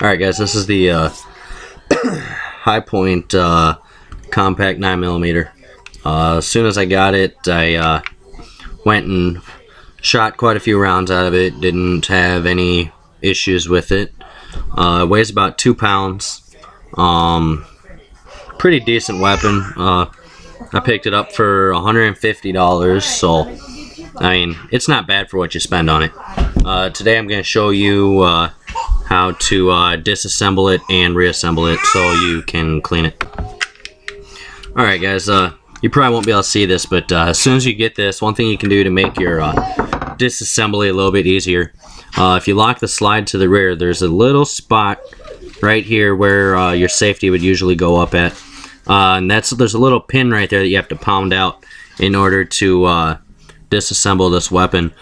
Alright guys, this is the Hi-Point compact 9mm. As soon as I got it, I went and shot quite a few rounds out of it. Didn't have any issues with it. It weighs about 2 pounds. Pretty decent weapon. I picked it up for $150, so I mean, it's not bad for what you spend on it. Today I'm going to show you how to disassemble it and reassemble it so you can clean it. Alright guys, you probably won't be able to see this, but as soon as you get this, one thing you can do to make your disassembly a little bit easier, if you lock the slide to the rear, there's a little spot right here where your safety would usually go up at. And there's a little pin right there that you have to pound out in order to disassemble this weapon.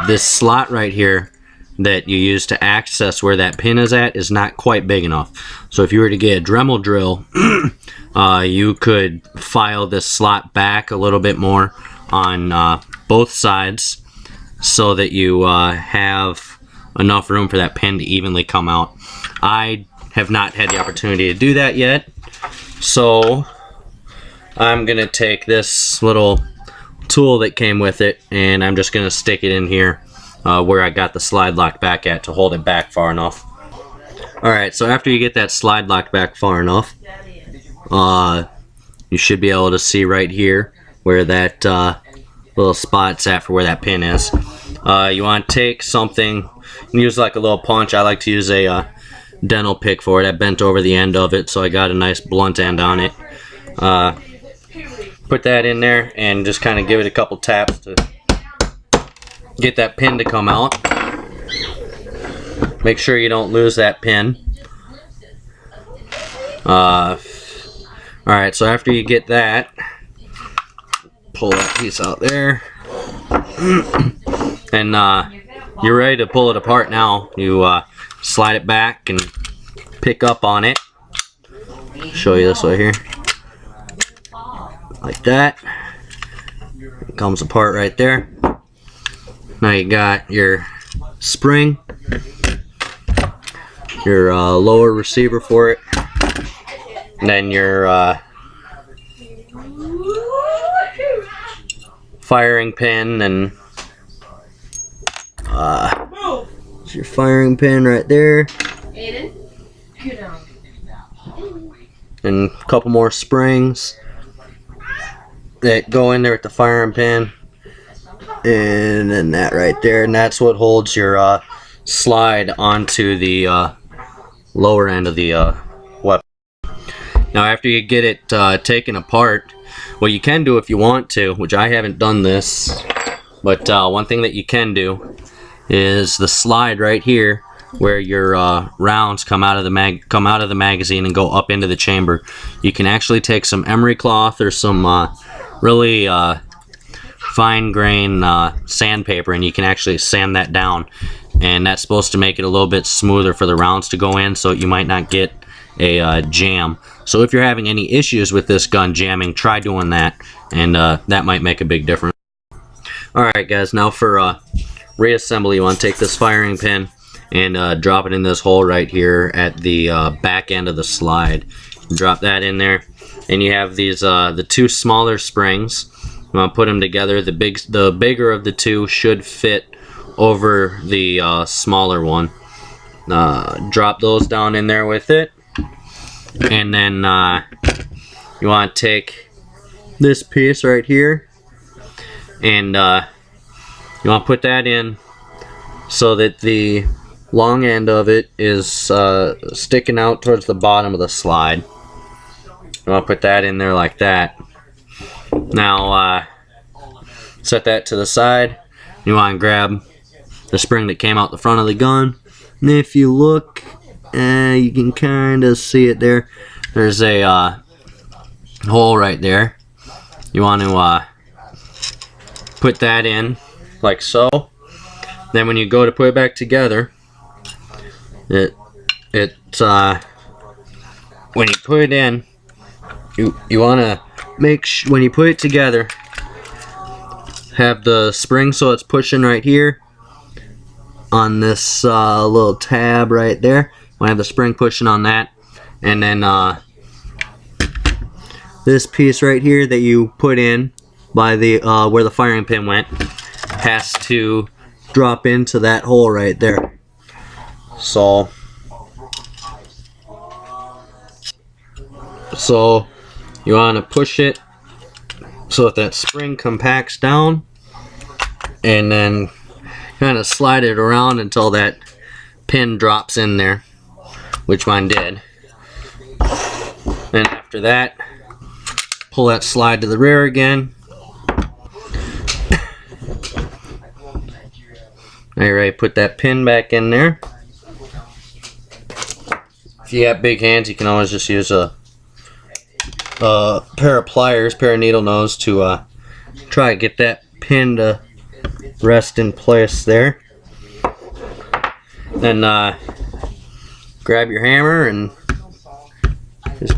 This slot right here that you use to access where that pin is at is not quite big enough. So if you were to get a Dremel drill, you could file this slot back a little bit more on both sides so that you have enough room for that pin to evenly come out. I have not had the opportunity to do that yet, so I'm gonna take this little tool that came with it and I'm just gonna stick it in here where I got the slide locked back at to hold it back far enough. Alright, so after you get that slide locked back far enough, you should be able to see right here where that little spot's at for where that pin is. You want to take something, use like a little punch. I like to use a dental pick for it. I bent over the end of it so I got a nice blunt end on it. Put that in there and just kind of give it a couple taps to get that pin to come out. Make sure you don't lose that pin. Alright, so after you get that, pull that piece out there. And you're ready to pull it apart now. You slide it back and pick up on it. Show you this way here. Like that. It comes apart right there. Now you got your spring, your lower receiver for it, and then your firing pin, and it's your firing pin right there, and a couple more springs that go in there with the firing pin, and then that right there, and that's what holds your slide onto the lower end of the weapon. Now after you get it taken apart, what you can do if you want to, which I haven't done this, but one thing that you can do is the slide right here where your rounds come out of the magazine and go up into the chamber. You can actually take some emery cloth or some really fine grain sandpaper, and you can actually sand that down, and that's supposed to make it a little bit smoother for the rounds to go in, so you might not get a jam. So if you're having any issues with this gun jamming, try doing that, and that might make a big difference. Alright guys, now for reassembly, you want to take this firing pin and drop it in this hole right here at the back end of the slide. Drop that in there, and you have these the two smaller springs. You want to put them together. The bigger of the two should fit over the smaller one. Drop those down in there with it, and then you want to take this piece right here, and you want to put that in so that the long end of it is sticking out towards the bottom of the slide. You want to put that in there like that. Now set that to the side. You want to grab the spring that came out the front of the gun, and if you look, you can kind of see it there. There's a hole right there. You want to put that in like so. Then when you go to put it back together, when you put it in, you want to make sure when you put it together, have the spring so it's pushing right here on this little tab right there, We'll have the spring pushing on that, and then this piece right here that you put in by the where the firing pin went has to drop into that hole right there. So you want to push it so that spring compacts down, and then kind of slide it around until that pin drops in there, which mine did. Then after that, pull that slide to the rear again. Alright, put that pin back in there. If you have big hands, you can always just use a pair of pliers, pair of needle nose to try to get that pin to rest in place there. Then grab your hammer and just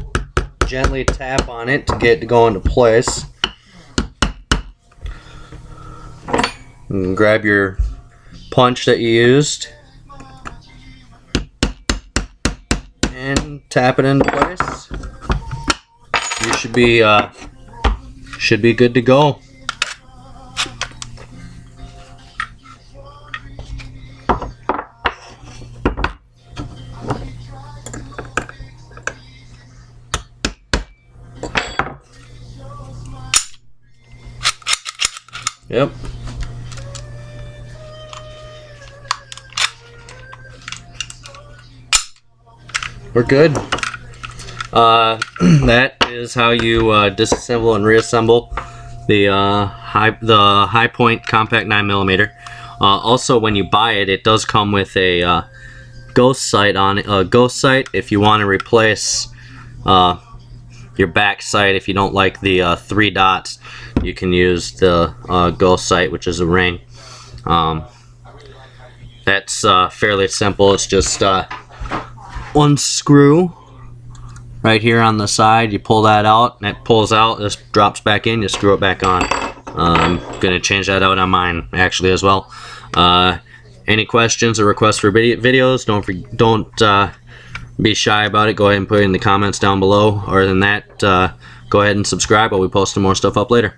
gently tap on it to get it to go into place. And grab your punch that you used and tap it into place. You should be good to go. Yep. We're good. That is how you disassemble and reassemble the Hi-Point Compact 9mm. Also, when you buy it, it does come with a ghost sight on it. Ghost sight if you want to replace your back sight. If you don't like the 3 dots, you can use the ghost sight, which is a ring. That's fairly simple. It's just one screw right here on the side. You pull that out, and it pulls out. This drops back in. You screw it back on. I'm gonna change that out on mine actually as well. Any questions or requests for videos? Don't be shy about it. Go ahead and put it in the comments down below. Other than that, go ahead and subscribe. I'll be posting more stuff up later.